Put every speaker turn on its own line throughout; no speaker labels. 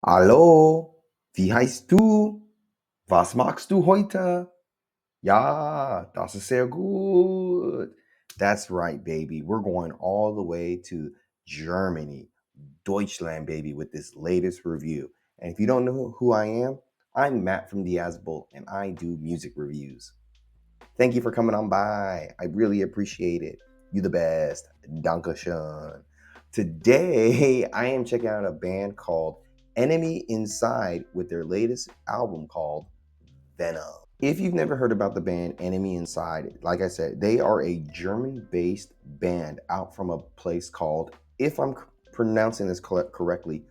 Hallo, wie heißt du? Was magst du heute? Ja, das ist sehr gut. That's right, baby. We're going all the way to Germany, Deutschland, baby, with this latest review. And if you don't know who I am, I'm Matt from Diazable, and I do music reviews. Thank you for coming on by. I really appreciate it. You the best. Dankeschön. Today, I am checking out a band called Enemy Inside with their latest album called Venom. If you've never heard about the band Enemy Inside, like I said, they are a German-based band out from a place called, if I'm pronouncing this correctly,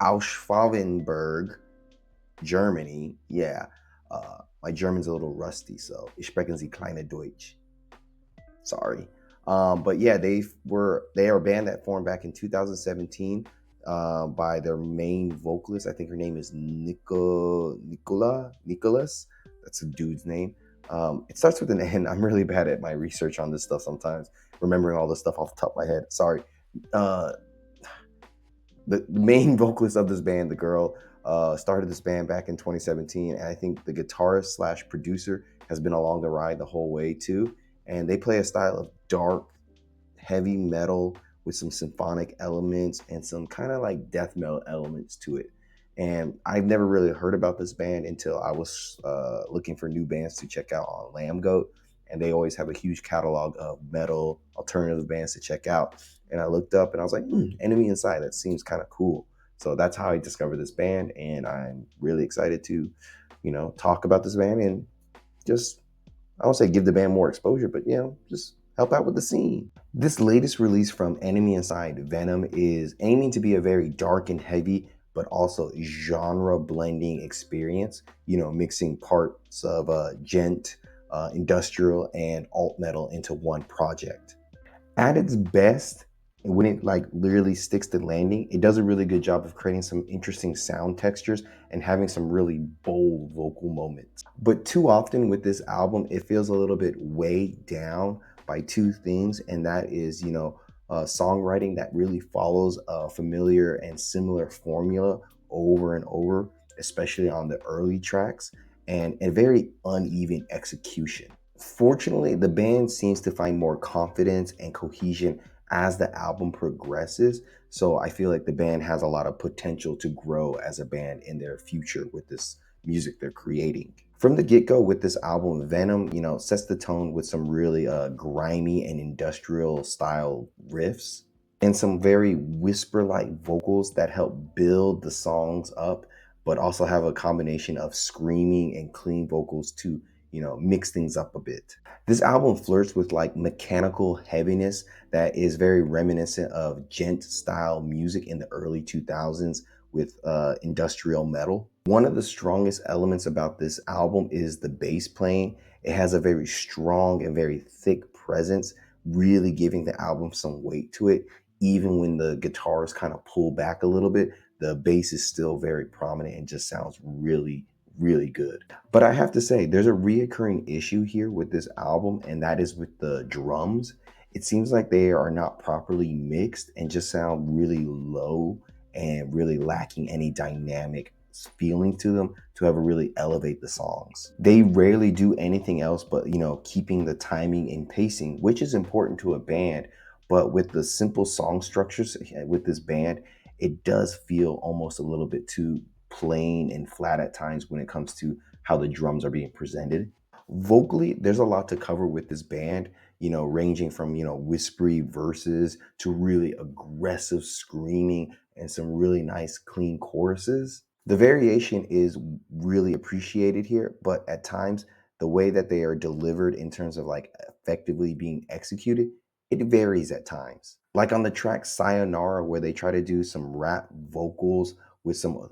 Aschaffenburg, Germany. Yeah, my German's a little rusty, so ich sprechen Sie kleine Deutsch. Sorry. But yeah, they are a band that formed back in 2017 by their main vocalist. I think her name is Nicholas. That's a dude's name. It starts with an N. I'm really bad at my research on this stuff sometimes, remembering all this stuff off the top of my head. Sorry. The main vocalist of this band, the girl, started this band back in 2017, and I think the guitarist slash producer has been along the ride the whole way too. And they play a style of dark, heavy metal with some symphonic elements and some kind of like death metal elements to it. And I've never really heard about this band until I was looking for new bands to check out on Lambgoat. And they always have a huge catalog of metal alternative bands to check out. And I looked up and I was like, Enemy Inside, that seems kind of cool. So that's how I discovered this band. And I'm really excited to, talk about this band and just, I won't say give the band more exposure, but, just help out with the scene. This latest release from Enemy Inside, Venom, is aiming to be a very dark and heavy, but also genre blending experience, mixing parts of gent, industrial, and alt metal into one project. At its best, when it like literally sticks to landing, it does a really good job of creating some interesting sound textures and having some really bold vocal moments. But too often with this album, it feels a little bit weighed down by two things, and that is, songwriting that really follows a familiar and similar formula over and over, especially on the early tracks, and a very uneven execution. Fortunately, the band seems to find more confidence and cohesion as the album progresses. So I feel like the band has a lot of potential to grow as a band in their future with this music they're creating. From the get-go with this album, Venom, sets the tone with some really grimy and industrial style riffs and some very whisper-like vocals that help build the songs up, but also have a combination of screaming and clean vocals to, mix things up a bit. This album flirts with like mechanical heaviness that is very reminiscent of gent style music in the early 2000s with industrial metal. One of the strongest elements about this album is the bass playing. It has a very strong and very thick presence, really giving the album some weight to it. Even when the guitars kind of pull back a little bit, the bass is still very prominent and just sounds really, really good. But I have to say, there's a reoccurring issue here with this album, and that is with the drums. It seems like they are not properly mixed and just sound really low and really lacking any dynamic feeling to them to ever really elevate the songs. They rarely do anything else but, keeping the timing and pacing, which is important to a band. But with the simple song structures with this band, it does feel almost a little bit too plain and flat at times when it comes to how the drums are being presented. Vocally, there's a lot to cover with this band, ranging from, whispery verses to really aggressive screaming and some really nice clean choruses. The variation is really appreciated here, but at times the way that they are delivered in terms of like effectively being executed, it varies at times. Like on the track Sayonara, where they try to do some rap vocals with some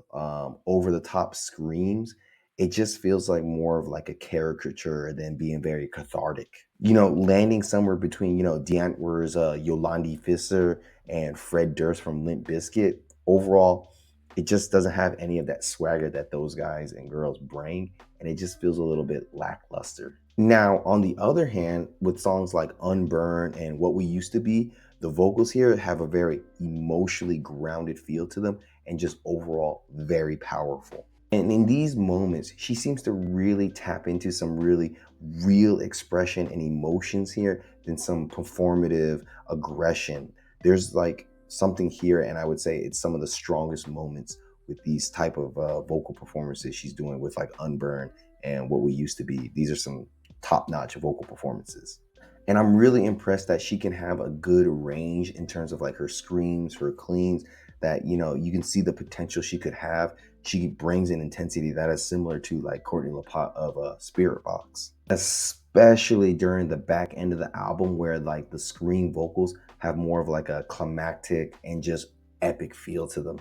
over the top screams, it just feels like more of like a caricature than being very cathartic. Landing somewhere between, D'Antwer's Yolandi Visser and Fred Durst from Limp Bizkit. Overall, it just doesn't have any of that swagger that those guys and girls bring, and it just feels a little bit lackluster. Now, on the other hand, with songs like Unburn and What We Used to Be, the vocals here have a very emotionally grounded feel to them, and just overall very powerful. And in these moments, she seems to really tap into some really real expression and emotions here than some performative aggression. There's like something here, and I would say it's some of the strongest moments with these type of vocal performances she's doing with like Unburn and What We Used to Be. These are some top-notch vocal performances. And I'm really impressed that she can have a good range in terms of like her screams, her cleans, that, you know, you can see the potential she could have. She brings an intensity that is similar to like Courtney LaPotte of Spirit Box, especially during the back end of the album where like the scream vocals have more of like a climactic and just epic feel to them.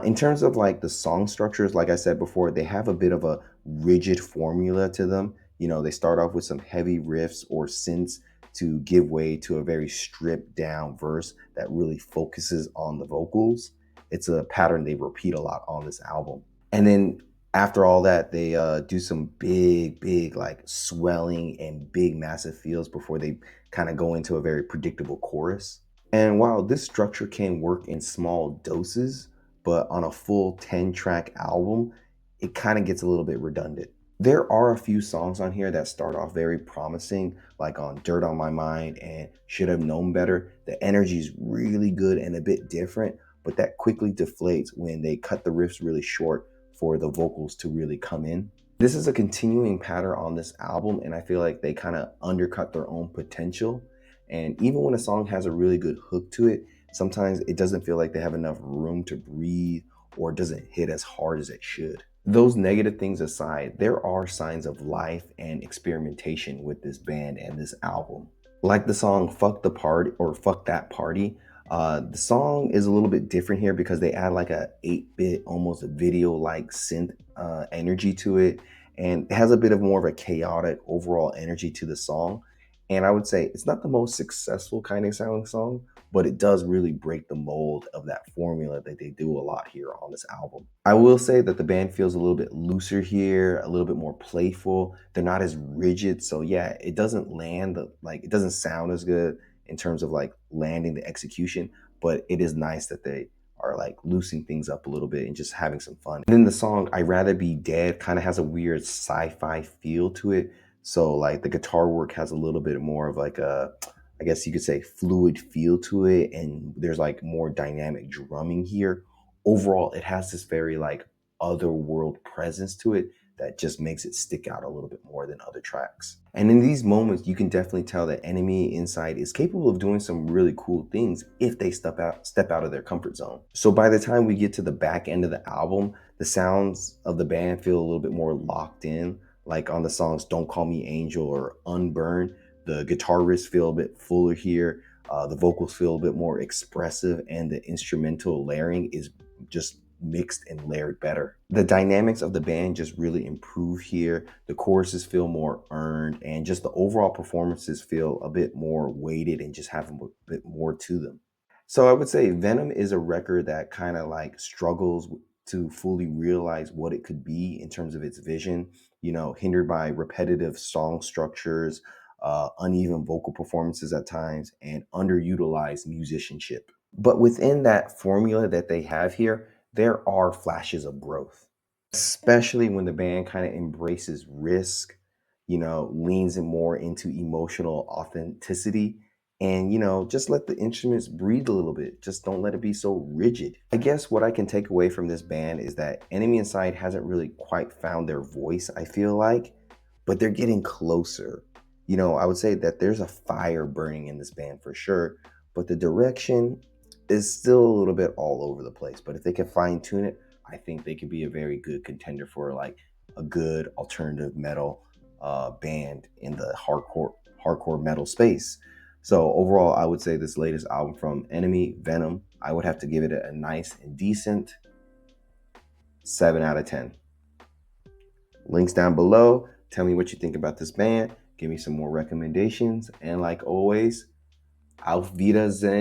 In terms of like the song structures, like I said before, they have a bit of a rigid formula to them. You know, they start off with some heavy riffs or synths to give way to a very stripped down verse that really focuses on the vocals. It's a pattern they repeat a lot on this album. And then after all that, they do some big like swelling and big massive feels before they kind of go into a very predictable chorus. And while this structure can work in small doses, but on a full 10-track album, it kind of gets a little bit redundant. There are a few songs on here that start off very promising, like on Dirt on My Mind and Should Have Known Better. The energy is really good and a bit different, but that quickly deflates when they cut the riffs really short for the vocals to really come in. This is a continuing pattern on this album, and I feel like they kind of undercut their own potential. And even when a song has a really good hook to it, sometimes it doesn't feel like they have enough room to breathe or doesn't hit as hard as it should. Those negative things aside, there are signs of life and experimentation with this band and this album. Like the song Fuck the Party or Fuck That Party, the song is a little bit different here because they add like a 8-bit, almost video-like synth energy to it. And it has a bit of more of a chaotic overall energy to the song. And I would say it's not the most successful kind of sounding song, but it does really break the mold of that formula that they do a lot here on this album. I will say that the band feels a little bit looser here, a little bit more playful. They're not as rigid. So yeah, it doesn't land, it doesn't sound as good in terms of like landing the execution, but it is nice that they are like loosening things up a little bit and just having some fun. And then the song I'd Rather Be Dead kind of has a weird sci-fi feel to it. So like the guitar work has a little bit more of like a, I guess you could say, fluid feel to it, and there's like more dynamic drumming here. Overall, it has this very like otherworld presence to it that just makes it stick out a little bit more than other tracks. And in these moments, you can definitely tell that Enemy Inside is capable of doing some really cool things if they step out of their comfort zone. So by the time we get to the back end of the album, the sounds of the band feel a little bit more locked in. Like on the songs Don't Call Me Angel or Unburn, the guitar riffs feel a bit fuller here. The vocals feel a bit more expressive, and the instrumental layering is just mixed and layered better. The dynamics of the band just really improve here. The choruses feel more earned, and just the overall performances feel a bit more weighted and just have a bit more to them. So I would say Venom is a record that kind of like struggles to fully realize what it could be in terms of its vision, you know, hindered by repetitive song structures, uneven vocal performances at times, and underutilized musicianship. But within that formula that they have here, there are flashes of growth, especially when the band kind of embraces risk, you know, leans in more into emotional authenticity, and, you know, just let the instruments breathe a little bit. Just don't let it be so rigid. I guess what I can take away from this band is that Enemy Inside hasn't really quite found their voice, I feel like, but they're getting closer. You know, I would say that there's a fire burning in this band for sure, but the direction is still a little bit all over the place. But if they can fine tune it, I think they could be a very good contender for like a good alternative metal band in the hardcore metal space. So overall, I would say this latest album from Enemy, Venom, I would have to give it a nice and decent 7 out of 10. Links down below. Tell me what you think about this band. Give me some more recommendations. And like always, auf Wiedersehen.